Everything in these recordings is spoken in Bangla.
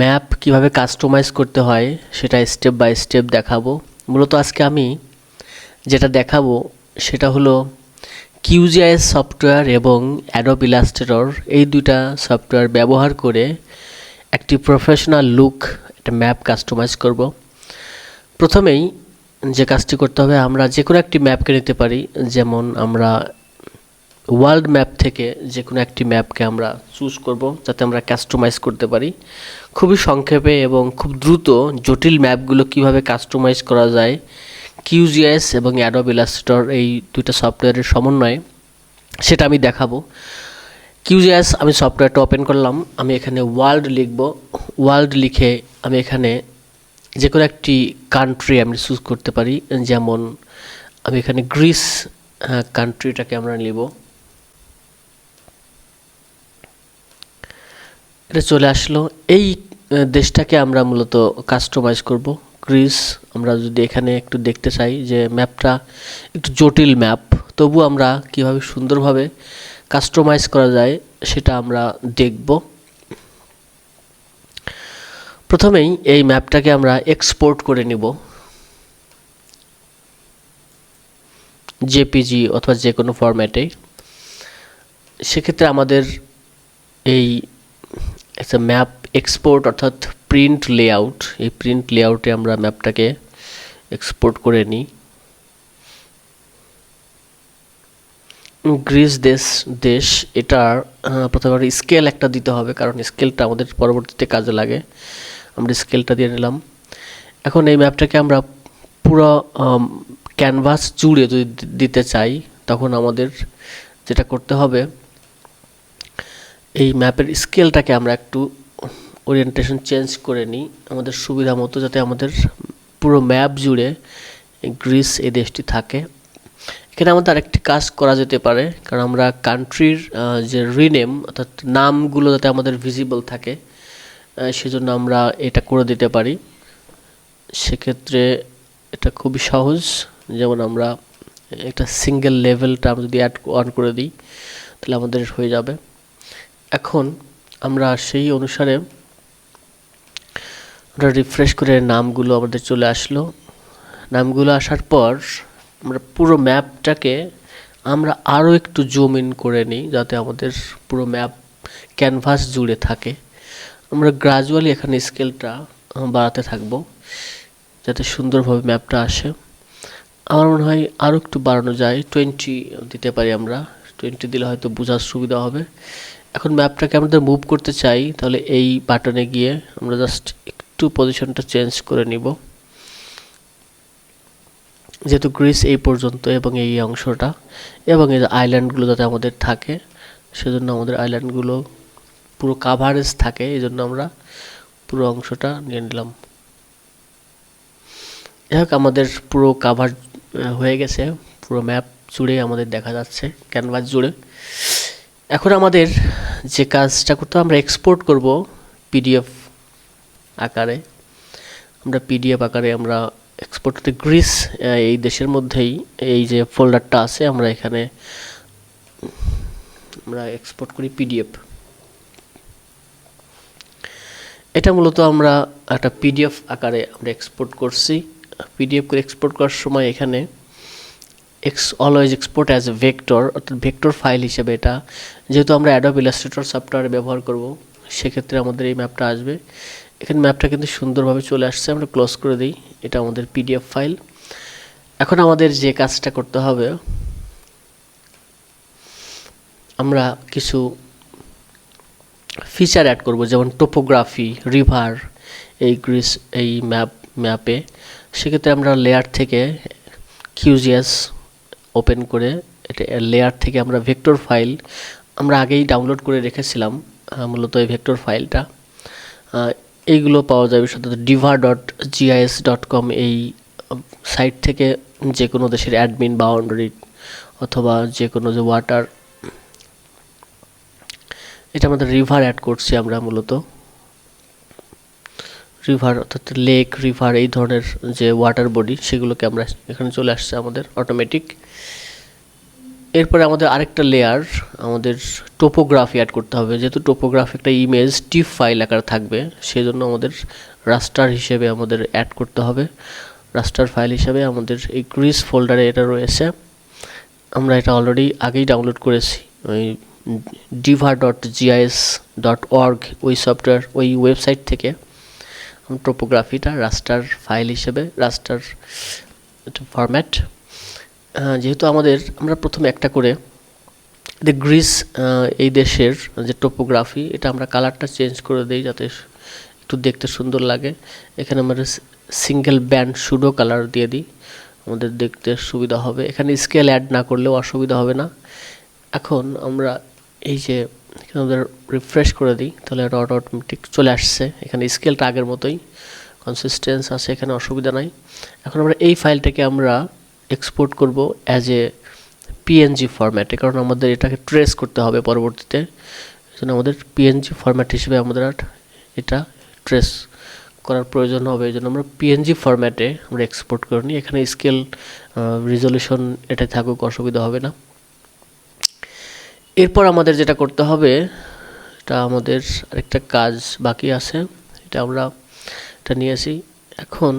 ম্যাপ কিভাবে কাস্টমাইজ করতে হয় সেটা স্টেপ বাই স্টেপ দেখাবো। মূলত আজকে আমি যেটা দেখাবো সেটা হলো কিউজিআইএস সফটওয়্যার এবং অ্যাডোব ইলাস্ট্রেটর এই দুইটা সফটওয়্যার ব্যবহার করে একটি প্রফেশনাল লুক একটা ম্যাপ কাস্টমাইজ করব। প্রথমেই যে কাজটি করতে হবে, আমরা যে কোনো একটি ম্যাপকে নিতে পারি। যেমন আমরা ওয়ার্ল্ড ম্যাপ থেকে যে কোনো একটি ম্যাপকে আমরা চুজ করব যাতে আমরা কাস্টমাইজ করতে পারি। খুবই সংক্ষেপে এবং খুব দ্রুত জটিল ম্যাপগুলো কিভাবে কাস্টমাইজ করা যায় কিউজিআইএস এবং অ্যাডোব ইলাস্ট্রেটর এই দুইটা সফটওয়্যারের সমন্বয়ে সেটা আমি দেখাবো। কিউজিআইএস আমি সফটওয়্যারটা ওপেন করলাম। আমি এখানে ওয়ার্ল্ড লিখব। ওয়ার্ল্ড লিখে আমি এখানে যে কোনো একটি কান্ট্রি আমি চুজ করতে পারি। যেমন আমি এখানে গ্রিস কান্ট্রিটাকে আমরা নিব। এটা চলে আসলো। এই দেশটাকে আমরা মূলত কাস্টমাইজ করব। গ্রিস আমরা যদি এখানে একটু দেখতে চাই যে ম্যাপটা একটু জটিল ম্যাপ, তবু আমরা কিভাবে সুন্দরভাবে কাস্টমাইজ করা যায় সেটা আমরা দেখব। প্রথমেই এই ম্যাপটাকে আমরা এক্সপোর্ট করে নিব জেপিজি অথবা যে কোনো ফরম্যাটে। সেক্ষেত্রে আমাদের এই একটা ম্যাপ এক্সপোর্ট অর্থাৎ প্রিন্ট লেআউট, এই প্রিন্ট লেআউটে আমরা ম্যাপটাকে এক্সপোর্ট করে নিই। গ্রিস দেশ এটার প্রথমে স্কেল একটা দিতে হবে, কারণ স্কেলটা আমাদের পরবর্তীতে কাজে লাগে। আমরা স্কেলটা দিয়ে নিলাম। এখন এই ম্যাপটাকে আমরা পুরো ক্যানভাস জুড়ে যদি দিতে চাই, তখন আমাদের যেটা করতে হবে, এই ম্যাপের স্কেলটাকে আমরা একটু ওরিয়েন্টেশন চেঞ্জ করে নিই আমাদের সুবিধা মতো, যাতে আমাদের পুরো ম্যাপ জুড়ে গ্রিস এই দেশটি থাকে। এখানে আমাদের আরেকটি কাজ করা যেতে পারে, কারণ আমরা কান্ট্রির যে রিনেম অর্থাৎ নামগুলো যাতে আমাদের ভিজিবল থাকে, সেজন্য আমরা এটা করে দিতে পারি। সেক্ষেত্রে এটা খুবই সহজ। যেমন আমরা একটা সিঙ্গেল লেভেলটা আমরা যদি অন করে দিই তাহলে আমাদের হয়ে যাবে। এখন আমরা সেই অনুসারে আমরা রিফ্রেশ করে নামগুলো আমাদের চলে আসলো। নামগুলো আসার পর আমরা পুরো ম্যাপটাকে আমরা আরও একটু জুম ইন করে নিই, যাতে আমাদের পুরো ম্যাপ ক্যানভাস জুড়ে থাকে। আমরা গ্রাজুয়ালি এখানে স্কেলটা বাড়াতে থাকবো যাতে সুন্দরভাবে ম্যাপটা আসে। আমার মনে হয় আরও একটু বাড়ানো যায়, 20 দিতে পারি আমরা। 20 দিলে হয়তো বোঝার সুবিধা হবে। এখন ম্যাপটাকে আমাদের মুভ করতে চাই, তাহলে এই বাটনে গিয়ে আমরা জাস্ট একটু পজিশনটা চেঞ্জ করে নিব। যেহেতু গ্রিস এই পর্যন্ত এবং এই অংশটা এবং এই আইল্যান্ডগুলো যাতে আমাদের থাকে, সেজন্য আমাদের আইল্যান্ডগুলো পুরো কাভারেজ থাকে, এই জন্য আমরা পুরো অংশটা নিয়ে নিলাম। যাই আমাদের পুরো কাভার হয়ে গেছে, পুরো ম্যাপ জুড়ে আমাদের দেখা যাচ্ছে ক্যানভাস জুড়ে। এখন আমাদের যে কাজটা করতে হবে, আমরা এক্সপোর্ট করব পিডিএফ আকারে। আমরা পিডিএফ আকারে আমরা এক্সপোর্ট করতে গ্রিস এই দেশের মধ্যেই এই যে ফোল্ডারটা আছে, আমরা এখানে আমরা এক্সপোর্ট করি পিডিএফ। এটা মূলত আমরা একটা পিডিএফ আকারে আমরা এক্সপোর্ট করছি। পিডিএফ করে এক্সপোর্ট করার সময় এখানে always export as a vector, অর্থাৎ ভেক্টর ফাইল হিসেবে। এটা যেহেতু আমরা অ্যাডোব ইলাস্ট্রেটর সফটওয়্যার ব্যবহার করব, সেক্ষেত্রে আমাদের এই ম্যাপটা আসবে। এখানে ম্যাপটা কিন্তু সুন্দরভাবে চলে আসছে। আমরা ক্লোজ করে দিই। এটা আমাদের পিডিএফ ফাইল। এখন আমাদের যে কাজটা করতে হবে, আমরা কিছু ফিচার অ্যাড করব, যেমন টোপোগ্রাফি, রিভার এই গ্রিস এই ম্যাপে। সেক্ষেত্রে আমরা লেয়ার থেকে কিউজিআইএস ওপেন করে এটা লেয়ার থেকে আমরা ভেক্টর ফাইল আমরা আগেই ডাউনলোড করে রেখেছিলাম। মূলত এই ভেক্টর ফাইলটা এইগুলো পাওয়া যাবে সাধারণত diva.gis.com এই সাইট থেকে। যে কোনো দেশের অ্যাডমিন বাউন্ডারি অথবা যে কোনো যে ওয়াটার, এটা আমাদের রিভার অ্যাড করছি আমরা। মূলত রিভার অর্থাৎ লেক, রিভার এই ধরনের যে ওয়াটার বডি, সেগুলোকে আমরা এখানে চলে আসছে আমাদের অটোমেটিক। এরপরে আমাদের আরেকটা লেয়ার, আমাদের টোপোগ্রাফি অ্যাড করতে হবে। যেহেতু টোপোগ্রাফি একটা ইমেজ টিপ ফাইল আকার থাকবে, সেজন্য আমাদের রাস্টার হিসেবে আমাদের অ্যাড করতে হবে। রাস্টার ফাইল হিসেবে আমাদের এই গ্রিস ফোল্ডারে এটা রয়েছে। আমরা এটা অলরেডি আগেই ডাউনলোড করেছি, ওই diva.gis.org ওই সফটওয়্যার, ওই ওয়েবসাইট থেকে টোপোগ্রাফিটা রাস্টার ফাইল হিসেবে, রাস্টার ফরম্যাট। যেহেতু আমরা প্রথমে একটা করে গ্রিস এই দেশের যে টোপোগ্রাফি, এটা আমরা কালারটা চেঞ্জ করে দিই যাতে একটু দেখতে সুন্দর লাগে। এখানে আমরা সিঙ্গেল ব্যান্ড সুডো কালার দিয়ে দিই, আমাদের দেখতে সুবিধা হবে। এখানে স্কেল অ্যাড না করলেও অসুবিধা হবে না। এখন আমরা এই যে এখানে আমাদের রিফ্রেশ করে দিই, তাহলে এটা অটোমেটিক চলে আসছে। এখানে স্কেলটা আগের মতোই, কনসিস্টেন্স আছে, এখানে অসুবিধা নাই। এখন আমরা এই ফাইলটাকে আমরা এক্সপোর্ট করব অ্যাজ এ পিএনজি ফরম্যাটে, কারণ আমাদের এটাকে ট্রেস করতে হবে পরবর্তীতে। এজন্য আমাদের পিএনজি ফরম্যাট হিসেবে আমাদের এটা ট্রেস করার প্রয়োজন হবে। এই জন্য আমরা পিএনজি ফরম্যাটে আমরা এক্সপোর্ট করে নিই। এখানে স্কেল রিজলিউশন এটাই থাকুক, অসুবিধা হবে না। এরপর আমাদের যেটা করতে হবে, এটা আমাদের আরেকটা কাজ বাকি আছে, এটা আমরা এটা নিয়েছি। এখন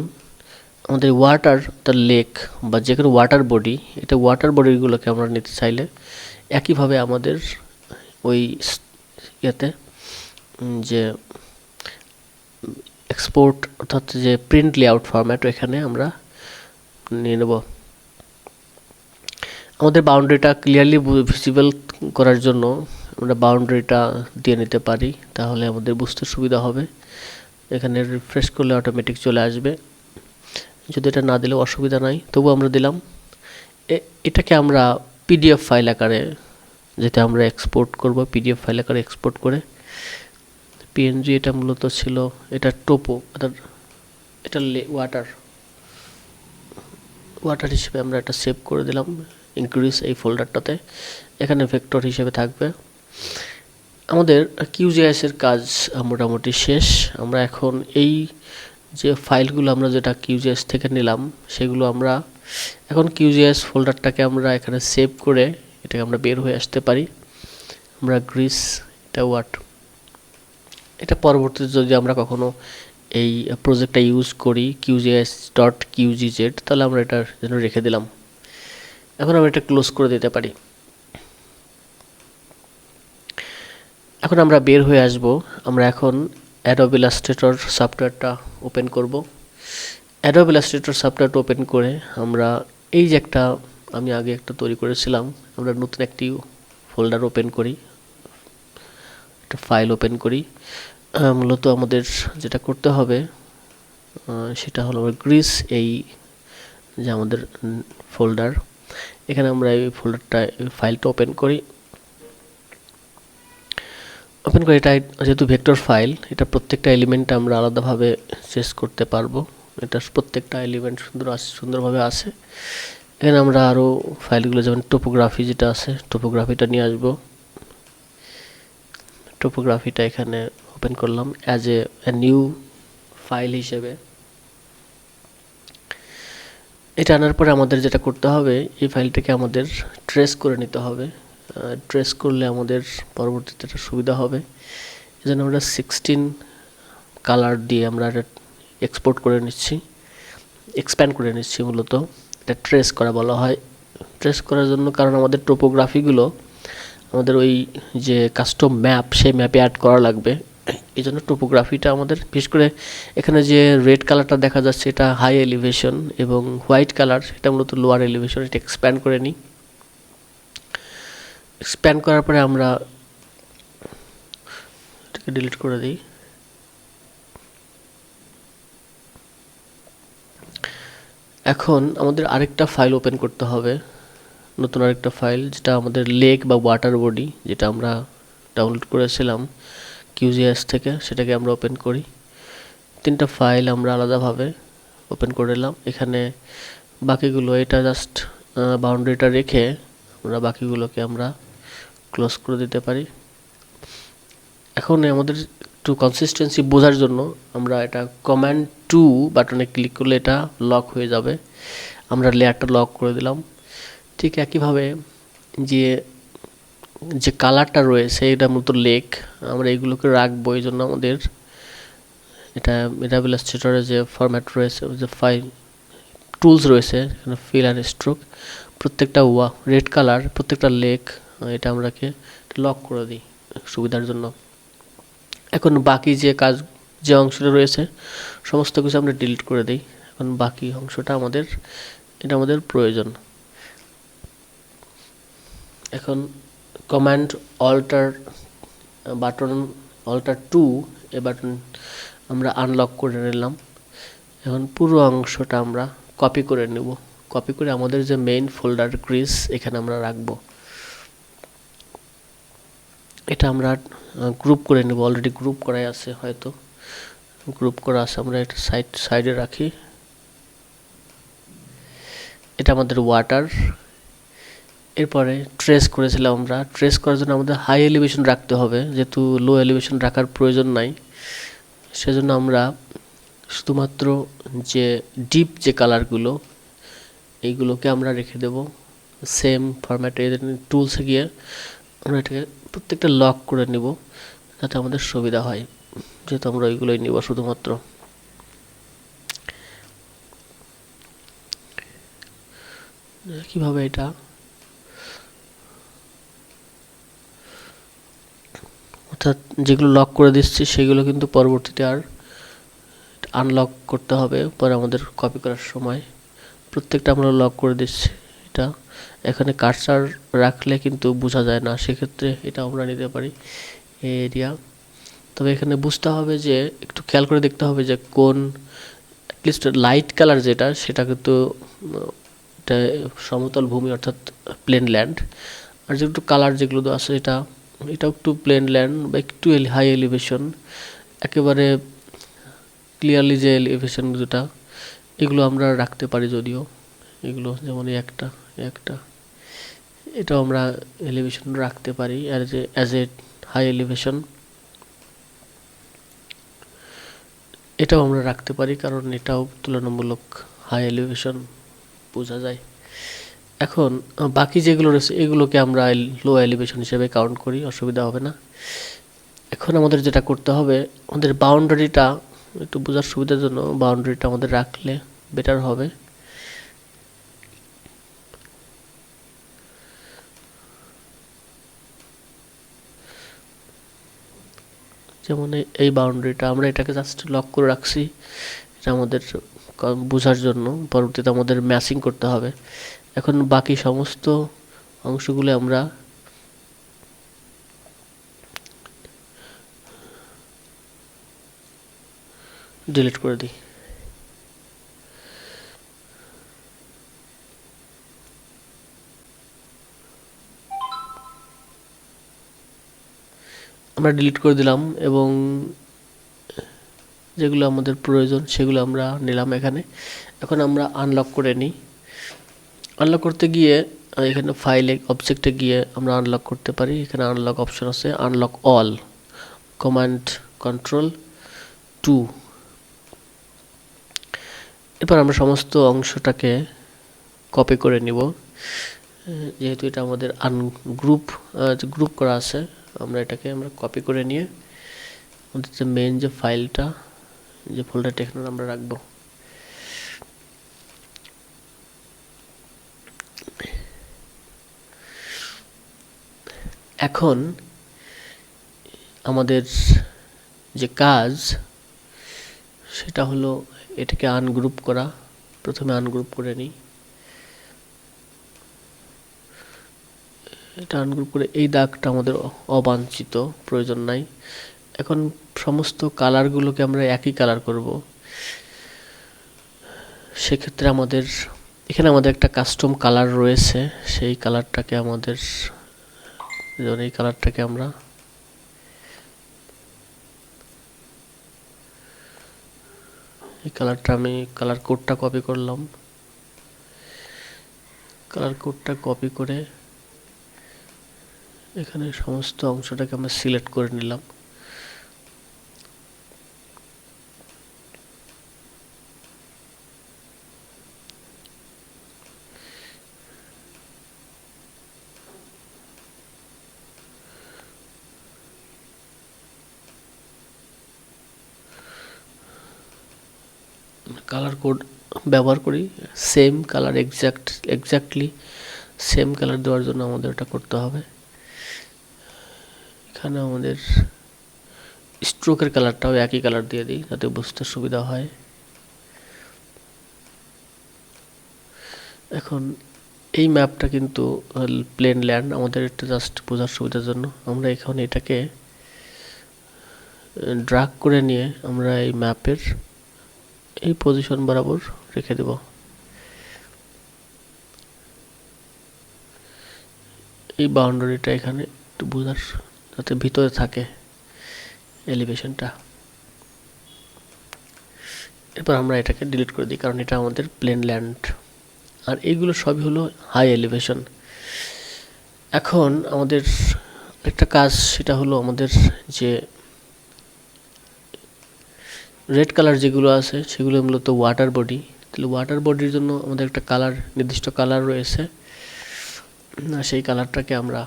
আমাদের ওয়াটার, দ্য লেক বা যে কোনো ওয়াটার বডি, এটা ওয়াটার বডিগুলোকে আমরা নিতে চাইলে একইভাবে আমাদের ওই ইয়েতে যে এক্সপোর্ট অর্থাৎ যে প্রিন্ট লেআউট ফরম্যাট, এখানে আমরা নিয়ে নেব। আমাদের বাউন্ডারিটা ক্লিয়ারলি ভিজিবল করার জন্য আমরা বাউন্ডারিটা দিয়ে নিতে পারি, তাহলে আমাদের বুঝতে সুবিধা হবে। এখানে রিফ্রেশ করলে অটোমেটিক চলে আসবে, যদি এটা না দিলেও অসুবিধা নাই, তবু আমরা দিলাম। এটাকে আমরা পিডিএফ ফাইল আকারে, যেটা আমরা এক্সপোর্ট করব, পিডিএফ ফাইল আকারে এক্সপোর্ট করে। পিএনজি এটা মূলত ছিল, এটা টোপো, এটা ওয়াটার হিসেবে আমরা এটা সেভ করে দিলাম ইনক্রিজ এই ফোল্ডারটাতে। এখানে ভেক্টর হিসেবে থাকবে। আমাদের কিউজিআইএস এর কাজ মোটামুটি শেষ। আমরা এখন এই যে ফাইলগুলো আমরা যেটা কিউজিআইএস থেকে নিলাম, সেগুলো আমরা এখন কিউজিআইএস ফোল্ডারটাকে আমরা এখানে সেভ করে এটাকে আমরা বের হয়ে আসতে পারি। আমরা গ্রিস এটা পরবর্তীতে যদি আমরা কখনো এই প্রজেক্টটা ইউজ করি QGIS.QGZ, তাহলে আমরা এটার জন্য রেখে দিলাম। এখন আমরা এটা ক্লোজ করে দিতে পারি। এখন আমরা বের হয়ে আসব। আমরা এখন অ্যাডোব ইলাস্ট্রেটর সফটওয়্যারটা ওপেন করব। অ্যাডোব ইলাস্ট্রেটর সফটওয়্যারটা ওপেন করে আমরা এই যে আমি আগে একটা তৈরি করেছিলাম, আমরা নতুন একটি ফোল্ডার ওপেন করি, একটা ফাইল ওপেন করি। মূলত আমাদের যেটা করতে হবে সেটা হলো গ্রিস, এই যে আমাদের ফোল্ডার, এখানে আমরা এই ফাইলটা ওপেন করি। এটা যেহেতু ভেক্টর ফাইল, এটা প্রত্যেকটা এলিমেন্ট আমরা আলাদাভাবে চেস করতে পারবো। এটা প্রত্যেকটা এলিমেন্ট সুন্দরভাবে আছে। এখানে আমরা আরও ফাইলগুলো, যেমন টোপোগ্রাফি যেটা আছে, টোপোগ্রাফিটা নিয়ে আসবো। টোপোগ্রাফিটা এখানে ওপেন করলাম অ্যাজ এ নিউ ফাইল হিসেবে। এটা আনার পরে আমাদের যেটা করতে হবে, এই ফাইলটাকে আমাদের ট্রেস করে নিতে হবে। ট্রেস করলে আমাদের পরবর্তীতে একটা সুবিধা হবে। এজন্য আমরা 16 কালার দিয়ে আমরা এক্সপোর্ট করে নিচ্ছি, এক্সপ্যান্ড করে নিচ্ছি। মূলত এটা ট্রেস করা বলা হয়। ট্রেস করার জন্য, কারণ আমাদের টোপোগ্রাফিগুলো আমাদের ওই যে কাস্টম ম্যাপ, সেই ম্যাপে অ্যাড করা লাগবে। এই জন্য টোপোগ্রাফিটা আমাদের, বিশেষ করে এখানে যে রেড কালারটা দেখা যাচ্ছে, এটা হাই এলিভেশন, এবং হোয়াইট কালার এটা মূলত লোয়ার এলিভেশন। এটা এক্সপ্যান্ড করে নিই। এক্সপ্যান্ড করার পরে আমরা এটাকে ডিলিট করে দিই। এখন আমাদের আরেকটা ফাইল ওপেন করতে হবে, নতুন আরেকটা ফাইল, যেটা আমাদের লেক বা ওয়াটার বডি, যেটা আমরা ডাউনলোড করেছিলাম QGIS থেকে, সেটাকে আমরা ওপেন করি। 3টা ফাইল আমরা আলাদাভাবে ওপেন করে নিলাম। এখানে বাকিগুলো, এটা জাস্ট বাউন্ডারিটা রেখে আমরা বাকিগুলোকে আমরা ক্লোজ করে দিতে পারি। এখন আমাদের একটু কনসিস্টেন্সি বোঝার জন্য আমরা এটা কমান্ড 2 বাটনে ক্লিক করলে এটা লক হয়ে যাবে। আমরা লেয়ারটা লক করে দিলাম। ঠিক একইভাবে যে যে কালারটা রয়েছে এটা মূলত লেক, আমরা এগুলোকে রাখবো। এই জন্য আমাদের এটা মেটাবল ইলাস্ট্রেটরে যে ফরম্যাট রয়েছে, যে ফাইল টুলস রয়েছে এখানে ফিল আর স্ট্রোক, প্রত্যেকটা রেড কালার, প্রত্যেকটা লেক, এটা আমরাকে লক করে দিই সুবিধার জন্য। এখন বাকি যে অংশটা রয়েছে সমস্ত কিছু আমরা ডিলিট করে দিই। এখন বাকি অংশটা এটা আমাদের প্রয়োজন। এখন কমান্ড অল্টার বাটন, অল্টার 2 এই বাটন আমরা আনলক করে নিলাম। এখন পুরো অংশটা আমরা কপি করে নেব। কপি করে আমাদের যে মেইন ফোল্ডার গ্রিস এখানে আমরা রাখবো। এটা আমরা গ্রুপ করে নেব, অলরেডি গ্রুপ করাই আছে, হয়তো গ্রুপ করা আছে, আমরা এটা সাইডে রাখি। এটা আমাদের ওয়াটার। এরপরে ট্রেস করেছিলাম আমরা, ট্রেস করার জন্য আমাদের হাই এলিভেশন রাখতে হবে, যেহেতু লো এলিভেশন রাখার প্রয়োজন নাই। সেজন্য আমরা শুধুমাত্র যে ডিপ যে কালারগুলো এইগুলোকে আমরা রেখে দেব সেম ফরম্যাটে। টুলসে গিয়ে আমরা এটাকে প্রত্যেকটা লক করে নেব যাতে আমাদের সুবিধা হয়, যেহেতু আমরা ওইগুলোই নিব শুধুমাত্র। কিভাবে এটা অর্থাৎ যেগুলো লক করে দিচ্ছি সেগুলো কিন্তু পরবর্তীতে আর আনলক করতে হবে পরে আমাদের কপি করার সময়। প্রত্যেকটা আমরা লক করে দিচ্ছি। এটা এখানে কার্সার রাখলে কিন্তু বোঝা যায় না, সেক্ষেত্রে এটা আমরা নিতে পারি এই এরিয়া। তবে এখানে বুঝতে হবে যে একটু খেয়াল করে দেখতে হবে যে কোন অ্যাটলিস্ট লাইট কালার যেটা সেটা কিন্তু এটা সমতল ভূমি অর্থাৎ প্লেন ল্যান্ড, আর যেগুলো কালার যেগুলো আছে এটাও একটু প্লেন ল্যান্ড বা একটু হাই এলিভেশন, একেবারে ক্লিয়ারলি যে এলিভেশন যেটা এগুলো আমরা রাখতে পারি। যদিও এগুলো যেমন একটা এটাও আমরা এলিভেশন রাখতে পারি অ্যাজ এ হাই এলিভেশন, এটাও আমরা রাখতে পারি কারণ এটাও তুলনামূলক হাই এলিভেশন বোঝা যায়। এখন বাকি যেগুলো রয়েছে এগুলোকে আমরা লো এলিভেশন হিসেবে কাউন্ট করি, অসুবিধা হবে না। এখন আমাদের যেটা করতে হবে, আমাদের বাউন্ডারিটা একটু বোঝার সুবিধার জন্য বাউন্ডারিটা আমাদের রাখলে বেটার হবে। যেমন এই বাউন্ডারিটা আমরা এটাকে জাস্ট লক করে রাখছি, এটা আমাদের বোঝার জন্য। পরবর্তীতে আমাদের ম্যাচিং করতে হবে। এখন বাকি সমস্ত অংশগুলো আমরা ডিলিট করে দিই। আমরা ডিলিট করে দিলাম এবং যেগুলো আমাদের প্রয়োজন সেগুলো আমরা নিলাম এখানে। এখন আমরা আনলক করে নিই। আনলক করতে গিয়ে এখানে ফাইলে অবজেক্টে গিয়ে আমরা আনলক করতে পারি। এখানে আনলক অপশন আছে, আনলক অল, কমান্ড কন্ট্রোল 2। এরপর আমরা সমস্ত অংশটাকে কপি করে নিব। যেহেতু এটা আমাদের গ্রুপ করা আছে, আমরা এটাকে কপি করে নিয়ে আমাদের যে মেইন যে ফাইলটা, যে ফোল্ডারটা এখানে আমরা রাখবো। এখন আমাদের যে কাজ সেটা হলো এটাকে আনগ্রুপ করা। প্রথমে আনগ্রুপ করে নিই। এটা আনগ্রুপ করে এই দাগটা আমাদের অবাঞ্ছিত, প্রয়োজন নাই। এখন সমস্ত কালারগুলোকে আমরা একই কালার করব। সেক্ষেত্রে এখানে আমাদের একটা কাস্টম কালার রয়েছে, সেই কালারটাকে যেমন এই কালারটাকে আমরা আমি কালার কোডটা কপি করলাম। কালার কোডটা কপি করে এখানে সমস্ত অংশটাকে আমরা সিলেক্ট করে নিলাম। কালার কোড ব্যবহার করি, same colour exactly same colour দেওয়ার জন্য আমাদের এটা করতে হবে। এখানে আমাদের স্ট্রোকের কালারটাও একই কালার দিয়ে দিই যাতে বুঝতে সুবিধা হয়। এখন এই ম্যাপটা কিন্তু প্লেন ল্যান্ড, আমাদের এটা জাস্ট বোঝার সুবিধার জন্য আমরা এখন এটাকে ড্রাগ করে নিয়ে আমরা এই ম্যাপের এই পজিশন বরাবর রেখে দেব। এই বাউন্ডারিটা এখানে একটু বোঝার যাতে ভিতরে থাকে এলিভেশনটা। এরপর আমরা এটাকে ডিলিট করে দিই কারণ এটা আমাদের প্লেন ল্যান্ড, আর এইগুলো সবই হলো হাই এলিভেশন। এখন আমাদের একটা কাজ, সেটা হলো আমাদের যে রেড কালার যেগুলো আছে সেগুলো মূলত ওয়াটার বডি। তাহলে ওয়াটার বডির জন্য আমাদের একটা কালার, নির্দিষ্ট কালার রয়েছে, সেই কালারটাকে আমরা,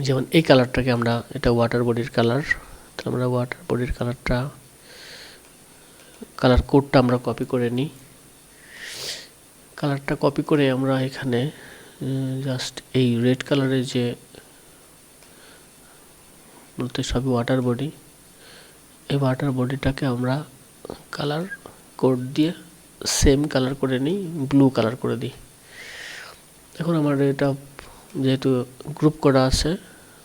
যেমন এই কালারটাকে আমরা, এটা ওয়াটার বডির কালার, তাহলে আমরা ওয়াটার বডির কালারটা, কালার কোডটা আমরা কপি করে নিই। কালারটা কপি করে আমরা এখানে জাস্ট এই রেড কালারের যে বলতে সবই ওয়াটার বডি, এই ওয়াটার বডিটাকে আমরা কালার কোড দিয়ে সেম কালার করে নিই, ব্লু কালার করে দিই। এখন আমার এটা যেহেতু গ্রুপ করা আছে,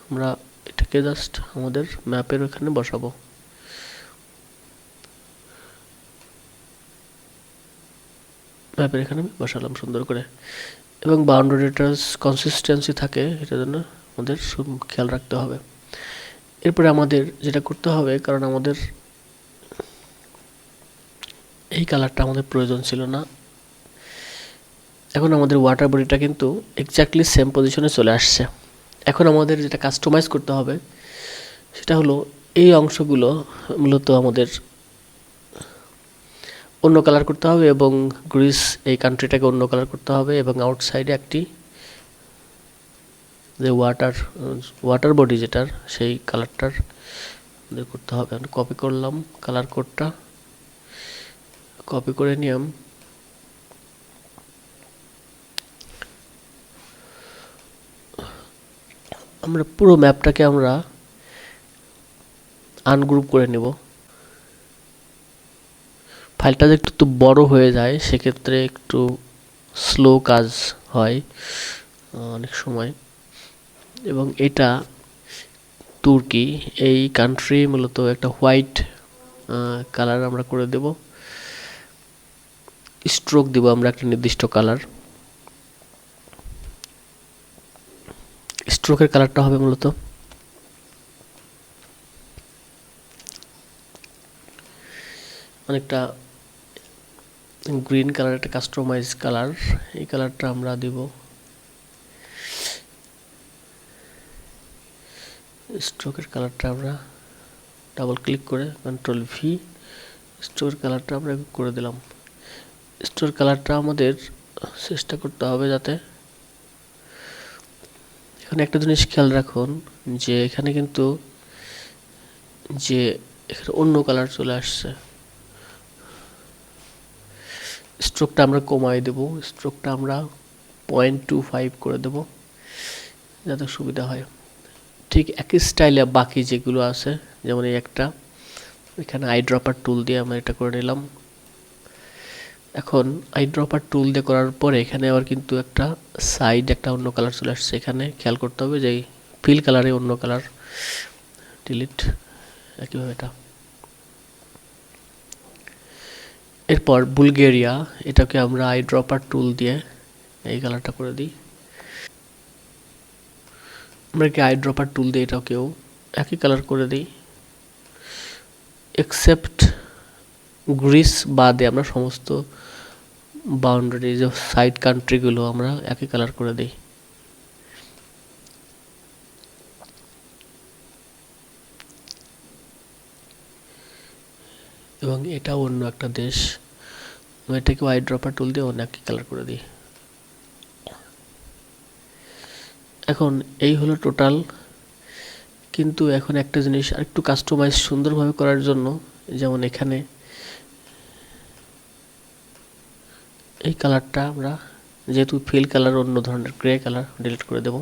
আমরা এটাকে জাস্ট আমাদের ম্যাপের ওখানে বসাবো। ম্যাপের এখানে আমি বসালাম সুন্দর করে, এবং বাউন্ডারিটার কনসিস্টেন্সি থাকে এটার জন্য আমাদের খেয়াল রাখতে হবে। এরপরে আমাদের যেটা করতে হবে, কারণ আমাদের এই কালারটা আমাদের প্রয়োজন ছিল না, এখন আমাদের ওয়াটার বডিটা কিন্তু এক্স্যাক্টলি সেম পজিশনে চলে আসছে। এখন আমাদের যেটা কাস্টমাইজ করতে হবে সেটা হলো এই অংশগুলো মূলত আমাদের অন্য কালার করতে হবে, এবং গ্রিস এই কান্ট্রিটাকে অন্য কালার করতে হবে, এবং আউটসাইডে একটি যে ওয়াটার বডি যেটার সেই কালারটার আমাদের করতে হবে। আমি কপি করলাম কালার কোডটা, কপি করে নিলাম, আমরা পুরো ম্যাপটাকে আমরা আনগ্রুপ করে নেব। ফাইলটা যদি একটু বড় হয়ে যায় সেক্ষেত্রে একটু স্লো কাজ হয় অনেক সময়। এবং এটা তুর্কি, এই কান্ট্রি মূলত একটা হোয়াইট কালার আমরা করে দেব, স্ট্রোক দেব আমরা একটা নির্দিষ্ট কালার। স্ট্রোকের কালারটা হবে মূলত অনেকটা গ্রিন কালার, একটা কাস্টমাইজ কালার, এই কালারটা আমরা দেব। স্ট্রোকের কালারটা আমরা ডাবল ক্লিক করে কন্ট্রোল ভি, স্ট্রোকের কালারটা আমরা করে দিলাম। স্ট্রোকের কালারটা আমাদের চেষ্টা করতে হবে যাতে, এখানে একটা জিনিস খেয়াল রাখুন যে এখানে কিন্তু যে এখানে অন্য কালার চলে আসছে, স্ট্রোকটা আমরা কমাই দেব, স্ট্রোকটা আমরা 0.25 করে দেব যাতে সুবিধা হয়। ঠিক একই স্টাইলে বাকি যেগুলো আছে, যেমন এই একটা, এখানে আই ড্রপার টুল দিয়ে আমরা এটা করে নিলাম। এখন আই ড্রপার টুল দিয়ে করার পরে এখানে আবার কিন্তু একটা সাইড একটা অন্য কালার চলে আসছে, এখানে খেয়াল করতে হবে যে ফিল কালারে অন্য কালার, ডিলিট একইভাবে এটা। এরপর বুলগেরিয়া, এটাকে আমরা আই ড্রপার টুল দিয়ে এই কালারটা করে দিই। আমরা কি আই ড্রপার টুল দিয়ে এটাকেও একই কালার করে দিই, এক্সেপ্ট গ্রিস বাদে আমরা সমস্ত বাউন্ডারি যে সাইড কান্ট্রিগুলো আমরা একই কালার করে দিই। এবং এটা অন্য একটা দেশ, এটাকে আই ড্রপার টুল দিয়ে অন্য একই কালার করে দিই। এখন এই হলো টোটাল। কিন্তু এখন একটা জিনিস আরেকটু কাস্টমাইজ সুন্দরভাবে করার জন্য, যেমন এখানে এই কালারটা আমরা যেহেতু ফিল কালার অন্য ধরনের গ্রে কালার ডিলিট করে দেব।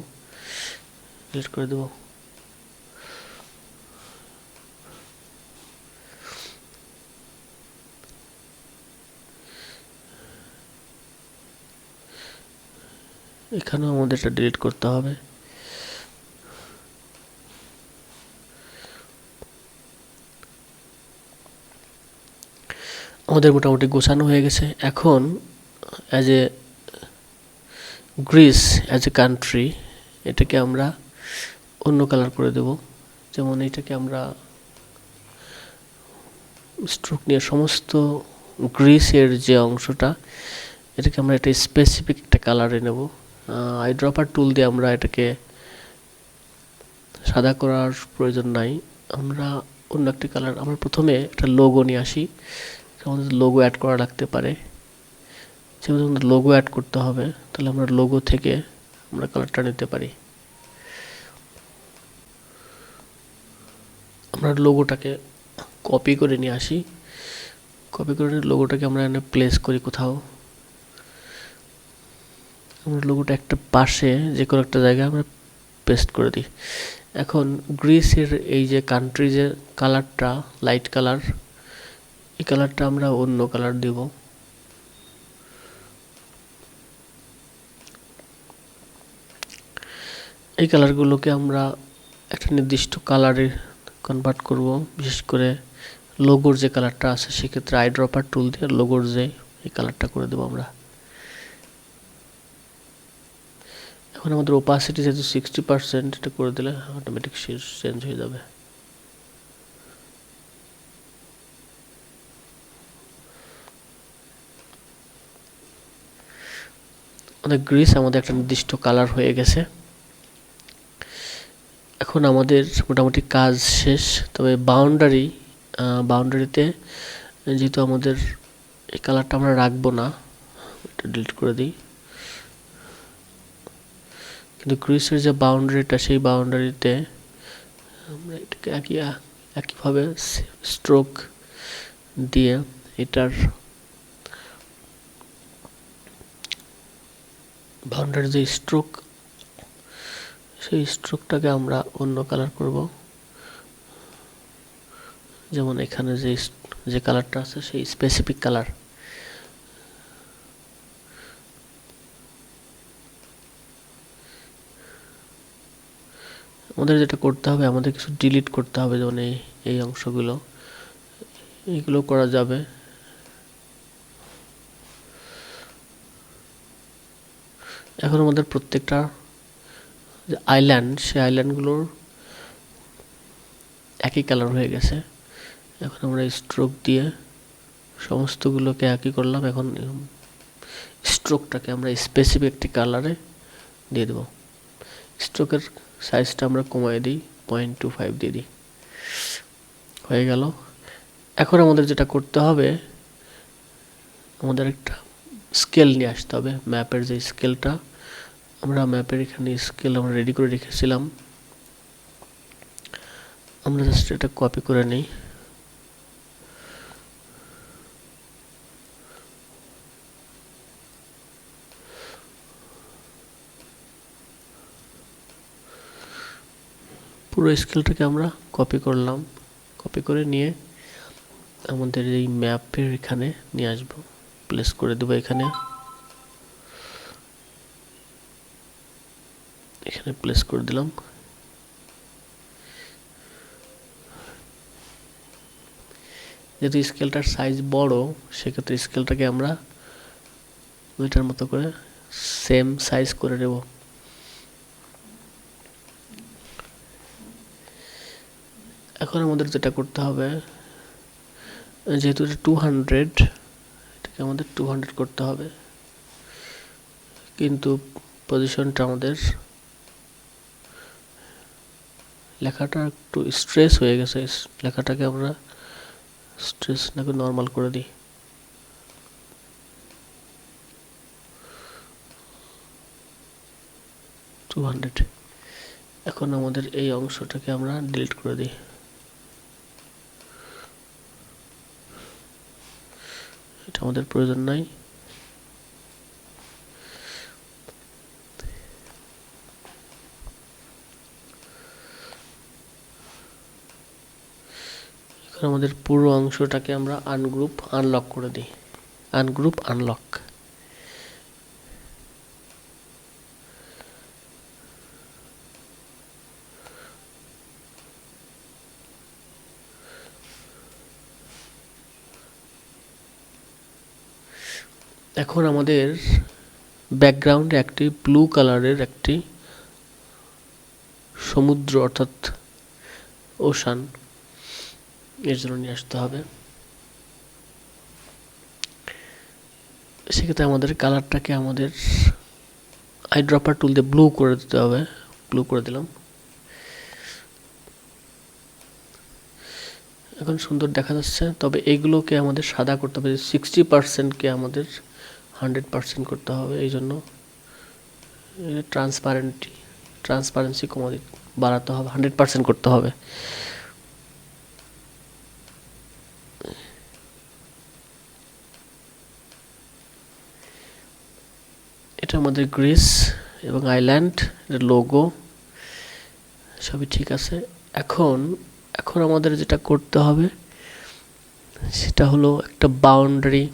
এখানেও আমাদের এটা ডিলিট করতে হবে। আমাদের মোটামুটি গোছানো হয়ে গেছে। এখন as a Greece, as a country, এটাকে আমরা অন্য কালার করে দেব। যেমন এটাকে আমরা স্ট্রোক নিয়ে সমস্ত গ্রিসের যে অংশটা, এটাকে আমরা একটা স্পেসিফিক একটা কালারে নেব। আইড্রপার টুল দিয়ে আমরা এটাকে সাদা করার প্রয়োজন নাই, আমরা অন্য একটি কালার, আমরা প্রথমে একটা লোগো নিয়ে আসি। আমাদের লোগো অ্যাড করা লাগতে পারে, যেহেতু আমাদের লোগো অ্যাড করতে হবে, তাহলে আমরা লোগো থেকে আমরা কালারটা নিতে পারি। আমরা লোগোটাকে কপি করে নিয়ে আসি, কপি করে লোগোটাকে আমরা এখানে প্লেস করি কোথাও। আমরা লোগোটা একটা পাশে যে কোনো একটা জায়গায় আমরা পেস্ট করে দিই। এখন গ্রিসের এই যে কান্ট্রিজের কালারটা, লাইট কালার, এই কালারটা আমরা অন্য কালার দেব। এই কালারগুলোকে আমরা একটা নির্দিষ্ট কালারে কনভার্ট করব। বিশেষ করে লোগোর যে কালারটা আছে, সেক্ষেত্রে আইড্রপার টুল দিয়ে লোগোর যে এই কালারটা করে দেবো আমরা। এখন আমাদের ওপাসিটি যেহেতু 60%, এটা করে দিলে অটোমেটিক চেঞ্জ হয়ে যাবে। আমাদের গ্রিস আমাদের একটা নির্দিষ্ট কালার হয়ে গেছে। এখন আমাদের মোটামুটি কাজ শেষ। তবে বাউন্ডারিতে যেহেতু আমাদের এই কালারটা আমরা রাখবো না, এটা ডিলিট করে দিই। কিন্তু গ্রিসের যে বাউন্ডারিটা, সেই বাউন্ডারিতে আমরা এটাকে একইভাবে স্ট্রোক দিয়ে এটার বাউন্ডারি যে স্ট্রোক, সেই স্ট্রোকটাকে আমরা অন্য কালার করব। যেমন এখানে যে কালারটা আছে, সেই স্পেসিফিক কালার। আমাদের যেটা করতে হবে, আমাদের কিছু ডিলিট করতে হবে, যেমন এই অংশগুলো, এইগুলো করা যাবে। এখন আমাদের প্রত্যেকটা যে আইল্যান্ড, সেই আইল্যান্ডগুলোর একই কালার হয়ে গেছে। এখন আমরা স্ট্রোক দিয়ে সমস্তগুলোকে একই করলাম। এখন স্ট্রোকটাকে আমরা স্পেসিফিক একটি কালারে দিয়ে দেব। স্ট্রোকের সাইজটা আমরা কমিয়ে দিই, 0.25 দিয়ে দিই, হয়ে গেল। এখন আমাদের যেটা করতে হবে, আমাদের একটা স্কেল নিয়ে আসতে হবে। ম্যাপের যে স্কেলটা, আমরা ম্যাপের এখানে স্কেল আমরা রেডি করে রেখেছিলাম, আমরা জাস্ট এটা কপি করে নিই। পুরো স্কেলটাকে আমরা কপি করলাম, কপি করে নিয়ে আমাদের এই ম্যাপের এখানে নিয়ে আসবো, প্লেস করে দেবো এখানে, এখানে প্লেস করে দিলাম। যেহেতু স্কেলটার সাইজ বড়, সেক্ষেত্রে স্কেলটাকে আমরা ওইটার মতো করে সেম সাইজ করে নেব। এখন আমাদের যেটা করতে হবে, যেহেতু এটা 200, এটাকে আমাদের 200 করতে হবে। কিন্তু পজিশনটা আমাদের, লেখাটা একটু স্ট্রেস হয়ে গেছে, লেখাটাকে আমরা স্ট্রেস নাকি নর্মাল করে দিই। এখন আমাদের এই অংশটাকে আমরা ডিলিট করে দিই। এটা আমাদের প্রয়োজন নাই। এখন আমাদের পুরো অংশটাকে আমরা আনগ্রুপ আনলক করে দিই। Ungroup unlock. এখন আমাদের ব্যাকগ্রাউন্ডে একটি ব্লু কালারের একটি সমুদ্র অর্থাৎ ওশান এর জন্য নিয়ে আসতে হবে। সেক্ষেত্রে আমাদের কালারটাকে আমাদের আইড্রপার টুল দিয়ে ব্লু করে দিতে হবে। ব্লু করে দিলাম। এখন সুন্দর দেখা যাচ্ছে, তবে এইগুলোকে আমাদের সাদা করতে হবে। 60%কে আমাদের 100% করতে হবে। এই জন্য ট্রান্সপারেন্সি বাড়াতে হবে, 100% করতে হবে। এটা আমাদের গ্রিস এবং আইল্যান্ড লোগো সবই ঠিক আছে। এখন আমাদের যেটা করতে হবে সেটা হলো একটা বাউন্ডারি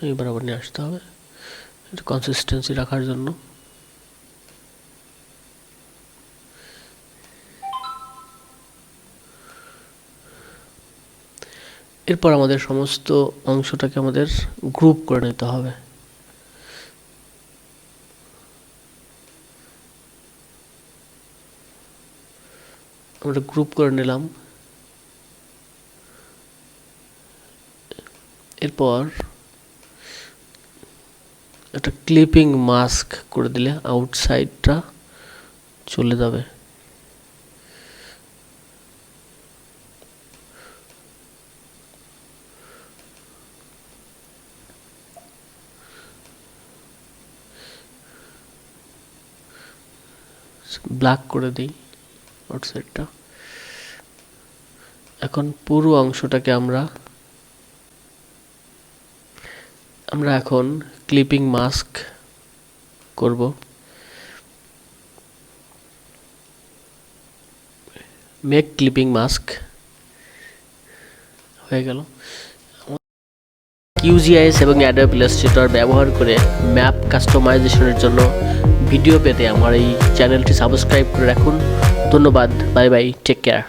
এই বরাবর নিয়ে আসতে হবে, এটা কনসিস্টেন্সি রাখার জন্য। এরপর আমাদের সমস্ত অংশটাকে আমাদের গ্রুপ করে নিতে হবে। আমরা গ্রুপ করে নিলাম। এরপর একটা ক্লিপিং মাস্ক করে দিলে আউটসাইডটা চলে যাবে। ব্ল্যাক করে দিই আউটসাইডটা। এখন পুরো অংশটাকে আমরা এখন ক্লিপিং মাস্ক করব। মেক ক্লিপিং মাস্ক হয়ে গেল। QGIS এবং অ্যাডোব ইলাস্ট্রেটর ব্যবহার করে ম্যাপ কাস্টমাইজেশনের জন্য ভিডিও পেতে আমার এই চ্যানেলটি সাবস্ক্রাইব করে রাখুন। ধন্যবাদ। Bye bye, take care.